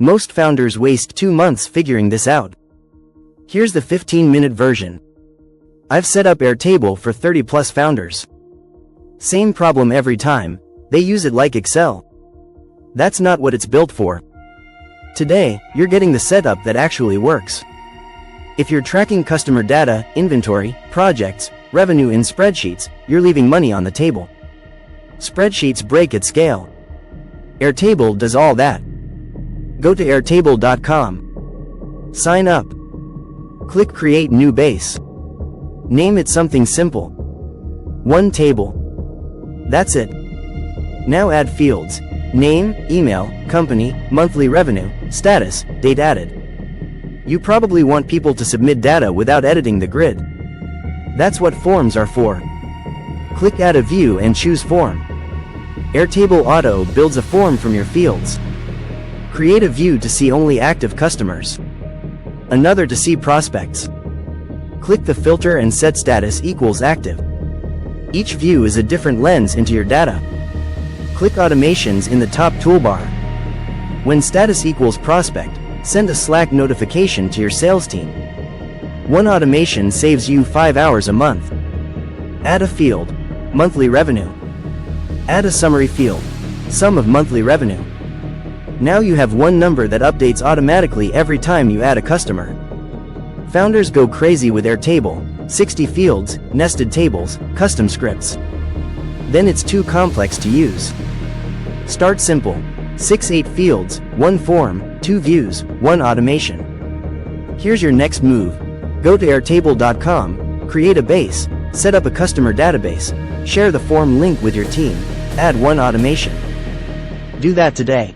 Most founders waste 2 months figuring this out. Here's the 15-minute version. I've set up Airtable for 30+ founders. Same problem every time, they use it like Excel. That's not what it's built for. Today, you're getting the setup that actually works. If you're tracking customer data, inventory, projects, revenue in spreadsheets, you're leaving money on the table. Spreadsheets break at scale. Airtable does all that. Go to airtable.com. Sign up. Click Create New Base. Name it something simple. One table. That's it. Now add fields: name, email, company, monthly revenue, status, date added. You probably want people to submit data without editing the grid. That's what forms are for. Click Add a View and choose Form. Airtable Auto builds a form from your fields. Create a view to see only active customers. Another to see prospects. Click the filter and set status equals active. Each view is a different lens into your data. Click Automations in the top toolbar. When status equals prospect, send a Slack notification to your sales team. One automation saves you 5 hours a month. Add a field: monthly revenue. Add a summary field: sum of monthly revenue. Now you have one number that updates automatically every time you add a customer. Founders go crazy with Airtable: 60 fields, nested tables, custom scripts. Then it's too complex to use. Start simple: 6-8 fields, 1 form, 2 views, 1 automation. Here's your next move. Go to airtable.com, create a base, set up a customer database, share the form link with your team, add 1 automation. Do that today.